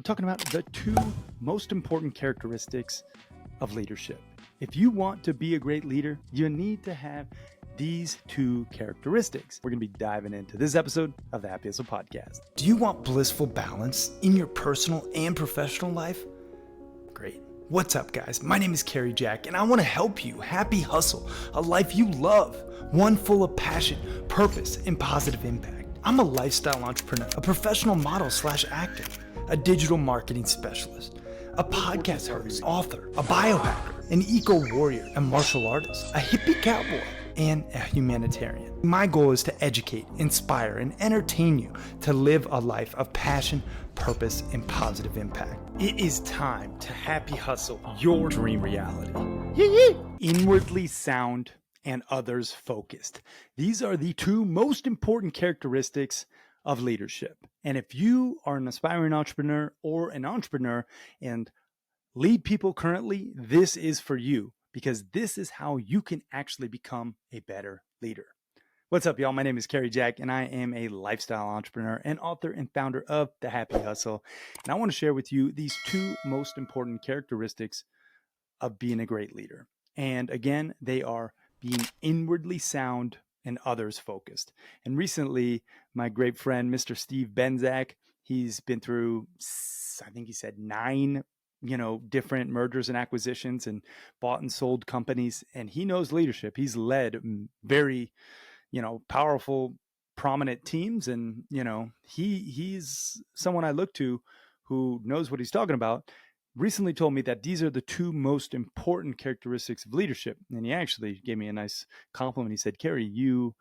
talking about the two most important characteristics of leadership. If you want to be a great leader, you need to have these two characteristics. We're going to be diving into this episode of the Happy Hustle Podcast. Do you want blissful balance in your personal and professional life? Great. What's up, guys? My name is Cary and I want to help you happy hustle a life you love, one full of passion, purpose, and positive impact. I'm a lifestyle entrepreneur, a professional model / actor, a digital marketing specialist, a podcast host, author, a biohacker, an eco-warrior, a martial artist, a hippie cowboy, and a humanitarian. My goal is to educate, inspire, and entertain you to live a life of passion, purpose, and positive impact. It is time to happy hustle your dream reality. Inwardly sound and others focused. These are the two most important characteristics of leadership. And if you are an aspiring entrepreneur or an entrepreneur and lead people currently, this is for you, because this is how you can actually become a better leader. What's up, y'all? My name is Cary and I am a lifestyle entrepreneur and author and founder of The Happy Hustle. And I want to share with you these two most important characteristics of being a great leader. And again, they are being inwardly sound and others focused. And recently, my great friend, Mr. Steve Benzak, he's been through, I think he said 9 different mergers and acquisitions and bought and sold companies. And he knows leadership. He's led very, powerful, prominent teams. And, he's someone I look to who knows what he's talking about. Recently told me that these are the two most important characteristics of leadership. And he actually gave me a nice compliment. He said, Cary, you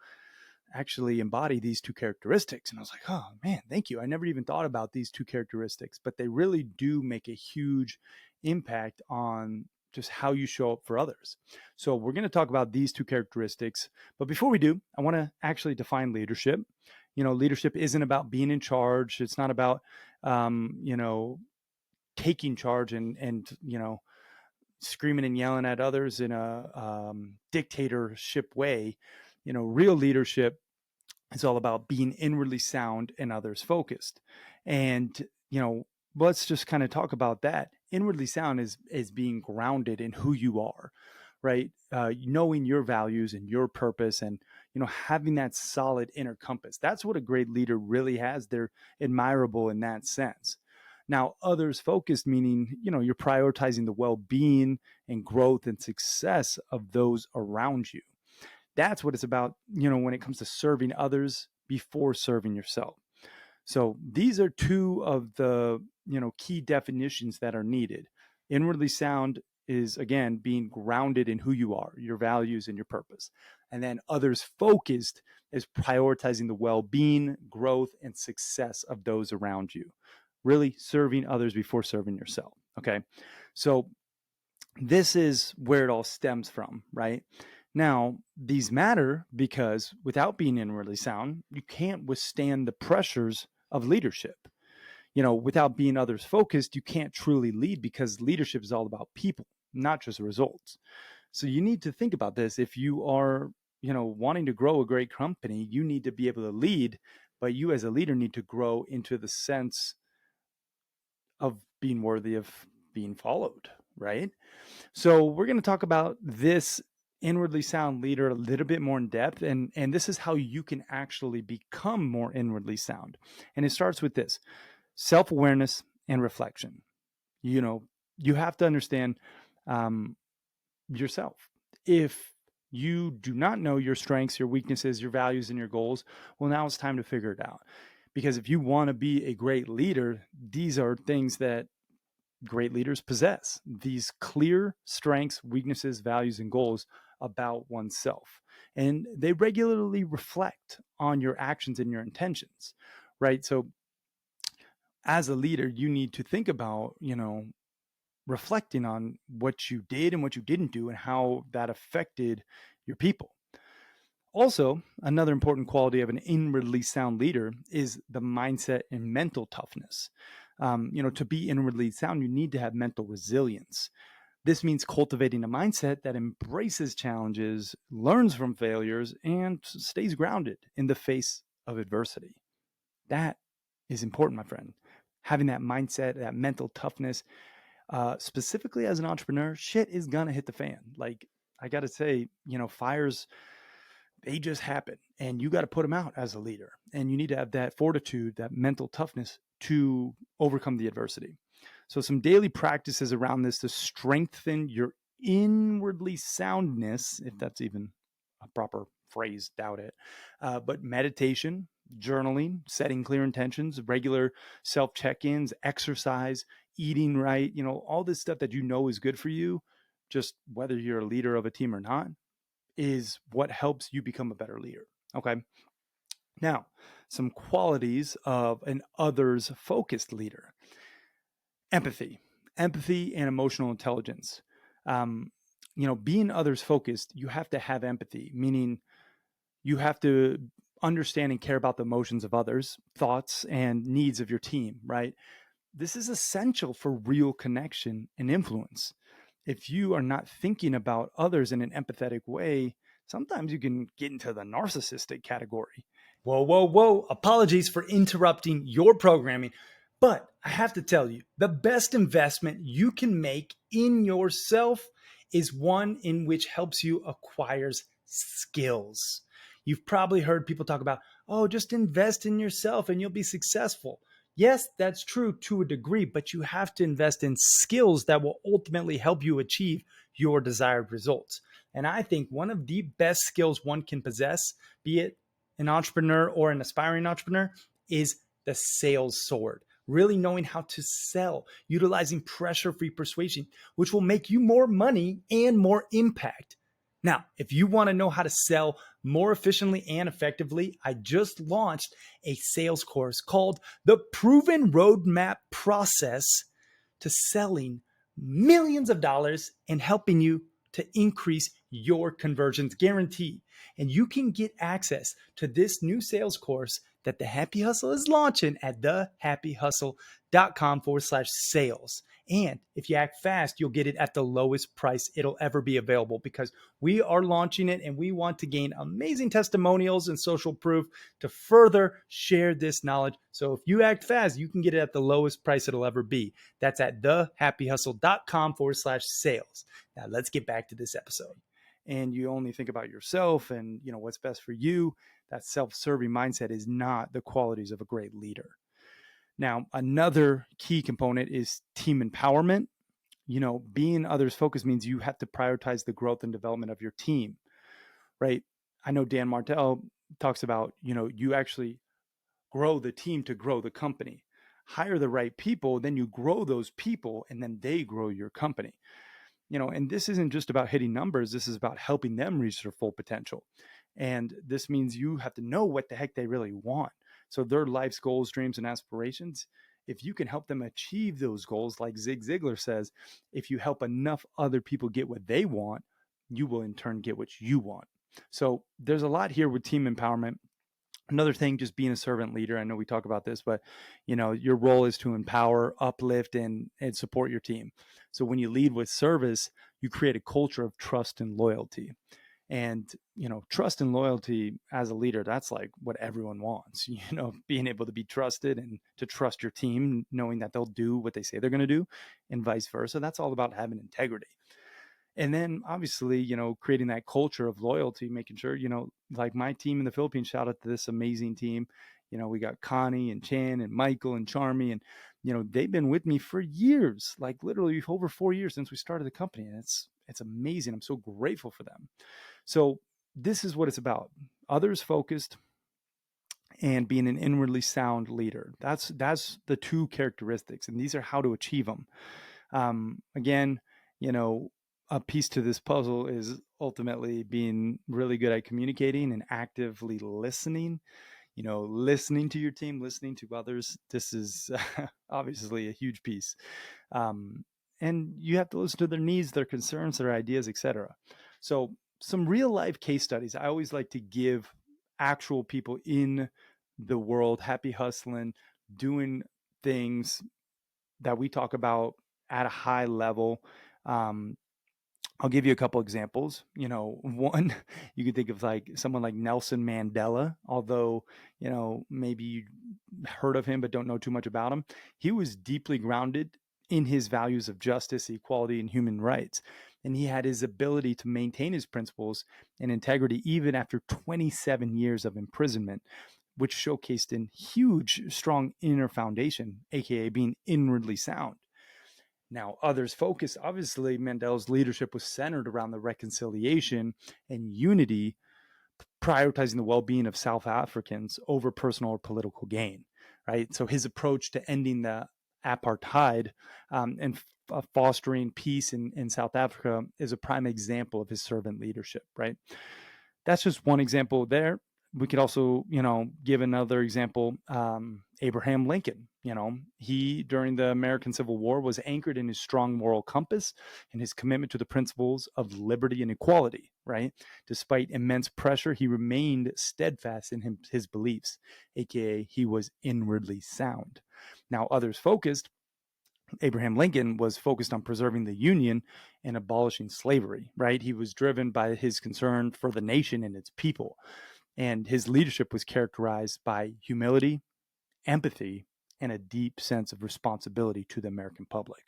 actually embody these two characteristics. And I was like, oh man, thank you. I never even thought about these two characteristics, but they really do make a huge impact on just how you show up for others. So we're going to talk about these two characteristics. But before we do, I want to actually define leadership. Leadership isn't about being in charge. It's not about, taking charge and screaming and yelling at others in a dictatorship way. Real leadership is all about being inwardly sound and others focused. And, let's just kind of talk about that. Inwardly sound is being grounded in who you are, right? Knowing your values and your purpose and, having that solid inner compass. That's what a great leader really has. They're admirable in that sense. Now, others focused, meaning, you're prioritizing the well-being and growth and success of those around you. That's what it's about, when it comes to serving others before serving yourself. So these are two of the, key definitions that are needed. Inwardly sound is, again, being grounded in who you are, your values and your purpose. And then others focused is prioritizing the well-being, growth, and success of those around you. Really serving others before serving yourself. Okay. So this is where it all stems from, right? Now, these matter because without being inwardly sound, you can't withstand the pressures of leadership. Without being others focused, you can't truly lead, because leadership is all about people, not just results. So you need to think about this. If you are, wanting to grow a great company, you need to be able to lead, but you as a leader need to grow into the sense of being worthy of being followed, right? So we're going to talk about this inwardly sound leader a little bit more in depth, and this is how you can actually become more inwardly sound. And it starts with this: self-awareness and reflection. You have to understand yourself. If you do not know your strengths, your weaknesses, your values, and your goals, well, now it's time to figure it out. Because if you want to be a great leader, these are things that great leaders possess. These clear strengths, weaknesses, values, and goals about oneself. And they regularly reflect on your actions and your intentions, right? So as a leader, you need to think about, reflecting on what you did and what you didn't do and how that affected your people. Also, another important quality of an inwardly sound leader is the mindset and mental toughness. To be inwardly sound, you need to have mental resilience. This means cultivating a mindset that embraces challenges, learns from failures, and stays grounded in the face of adversity. That is important, my friend. having that mindset, that mental toughness, specifically as an entrepreneur, shit is gonna hit the fan. Like, I gotta say, fires, they just happen, and you got to put them out as a leader, and you need to have that fortitude, that mental toughness to overcome the adversity. So some daily practices around this to strengthen your inwardly soundness, if that's even a proper phrase, doubt it. But meditation, journaling, setting clear intentions, regular self check-ins, exercise, eating right, all this stuff that is good for you, just whether you're a leader of a team or not, is what helps you become a better leader. Okay. Now, some qualities of an others focused leader: empathy, empathy and emotional intelligence. Um, being others focused, you have to have empathy, meaning you have to understand and care about the emotions of others, thoughts, and needs of your team, right? This is essential for real connection and influence. If you are not thinking about others in an empathetic way, sometimes you can get into the narcissistic category. Whoa, whoa, whoa. Apologies for interrupting your programming. But I have to tell you, the best investment you can make in yourself is one in which helps you acquire skills. You've probably heard people talk about, oh, just invest in yourself and you'll be successful. Yes, that's true to a degree, but you have to invest in skills that will ultimately help you achieve your desired results. And I think one of the best skills one can possess, be it an entrepreneur or an aspiring entrepreneur, is the sales sword. Really knowing how to sell, utilizing pressure free persuasion, which will make you more money and more impact. Now, if you want to know how to sell more efficiently and effectively, I just launched a sales course called The Proven Roadmap Process to Selling Millions of Dollars and helping you to increase your conversions guarantee. And you can get access to this new sales course that the Happy Hustle is launching at thehappyhustle.com/sales. And if you act fast, you'll get it at the lowest price it'll ever be available, because we are launching it and we want to gain amazing testimonials and social proof to further share this knowledge. So if you act fast, you can get it at the lowest price it'll ever be. That's at thehappyhustle.com/sales. Now let's get back to this episode. And you only think about yourself and what's best for you, that self-serving mindset is not the qualities of a great leader. Now, another key component is team empowerment. Being others focused means you have to prioritize the growth and development of your team, right? I know Dan Martell talks about, you actually grow the team to grow the company. Hire the right people, then you grow those people, and then they grow your company. And this isn't just about hitting numbers. This is about helping them reach their full potential. And this means you have to know what the heck they really want. So their life's goals, dreams, and aspirations, if you can help them achieve those goals, like Zig Ziglar says, if you help enough other people get what they want, you will in turn get what you want. So there's a lot here with team empowerment. Another thing, just being a servant leader. I know we talk about this, but your role is to empower, uplift, and support your team. So when you lead with service, you create a culture of trust and loyalty. And trust and loyalty as a leader, that's like what everyone wants. Being able to be trusted and to trust your team, knowing that they'll do what they say they're going to do, and vice versa. That's all about having integrity. And then obviously, creating that culture of loyalty, making sure, like my team in the Philippines, shout out to this amazing team. We got Connie and Chan and Michael and Charmy, and, they've been with me for years, like literally over 4 years since we started the company. And it's amazing. I'm so grateful for them. So this is what it's about: others focused and being an inwardly sound leader. That's the two characteristics, and these are how to achieve them. Again, a piece to this puzzle is ultimately being really good at communicating and actively listening. Listening to your team, listening to others. This is obviously a huge piece. And you have to listen to their needs, their concerns, their ideas, etc. So some real life case studies. I always like to give actual people in the world, happy hustling, doing things that we talk about at a high level. I'll give you a couple examples. One, you could think of like someone like Nelson Mandela, although, maybe you heard of him but don't know too much about him. He was deeply grounded in his values of justice, equality, and human rights. And he had his ability to maintain his principles and integrity even after 27 years of imprisonment, which showcased a huge, strong inner foundation, aka being inwardly sound. Now, others focus, obviously, Mandela's leadership was centered around the reconciliation and unity, prioritizing the well being of South Africans over personal or political gain, right? So his approach to ending the apartheid and fostering peace in South Africa is a prime example of his servant leadership, right? That's just one example there. We could also, give another example. Abraham Lincoln, he during the American Civil War was anchored in his strong moral compass and his commitment to the principles of liberty and equality, right? Despite immense pressure, he remained steadfast in his beliefs, aka he was inwardly sound. Now, others focused, Abraham Lincoln was focused on preserving the Union and abolishing slavery, right? He was driven by his concern for the nation and its people. And his leadership was characterized by humility, empathy, and a deep sense of responsibility to the American public.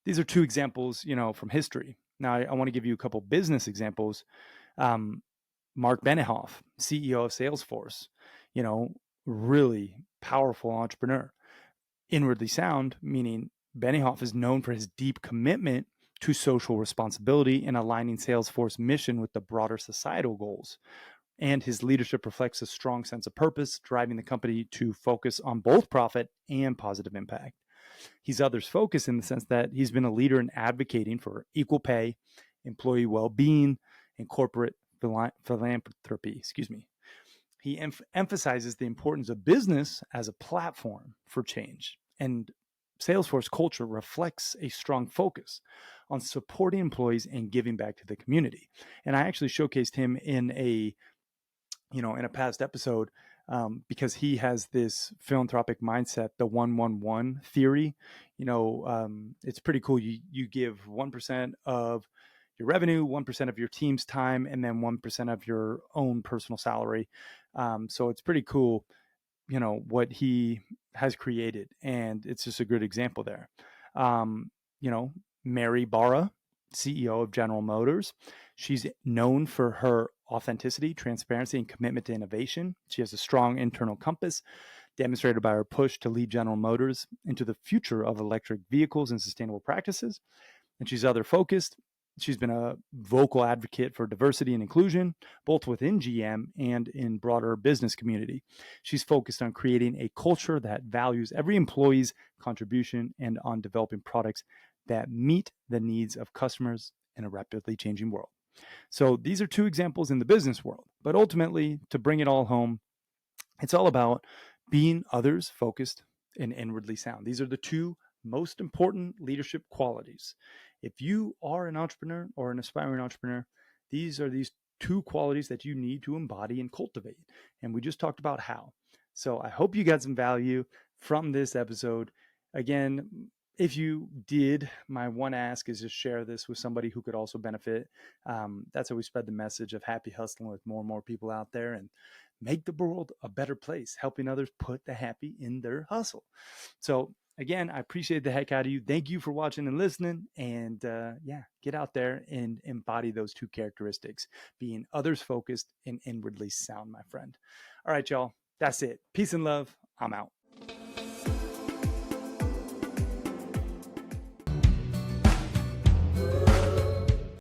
These are two examples, from history. Now, I want to give you a couple business examples. Mark Benioff, CEO of Salesforce, really powerful entrepreneur. Inwardly sound, meaning Benioff is known for his deep commitment to social responsibility and aligning Salesforce mission with the broader societal goals. And his leadership reflects a strong sense of purpose, driving the company to focus on both profit and positive impact. He's others focused in the sense that he's been a leader in advocating for equal pay, employee well-being, and corporate philanthropy. He emphasizes the importance of business as a platform for change. And Salesforce culture reflects a strong focus on supporting employees and giving back to the community. And I actually showcased him in a past episode, because he has this philanthropic mindset, the 1-1-1 theory. It's pretty cool. You give 1% of your revenue, 1% of your team's time, and then 1% of your own personal salary. So it's pretty cool, what he has created, and it's just a good example there. Um, Mary Barra, CEO of General Motors. She's known for her authenticity, transparency, and commitment to innovation. She has a strong internal compass, demonstrated by her push to lead General Motors into the future of electric vehicles and sustainable practices. And she's other focused. She's been a vocal advocate for diversity and inclusion, both within GM and in broader business community. She's focused on creating a culture that values every employee's contribution and on developing products that meet the needs of customers in a rapidly changing world. So these are two examples in the business world, but ultimately, to bring it all home, it's all about being others focused and inwardly sound. These are the two most important leadership qualities. If you are an entrepreneur or an aspiring entrepreneur, these two qualities that you need to embody and cultivate. And we just talked about how. So I hope you got some value from this episode. Again, if you did, my one ask is just share this with somebody who could also benefit. That's how we spread the message of happy hustling with more and more people out there and make the world a better place, helping others put the happy in their hustle. So again, I appreciate the heck out of you. Thank you for watching and listening. And get out there and embody those two characteristics, being others focused and inwardly sound, my friend. All right, y'all. That's it. Peace and love. I'm out.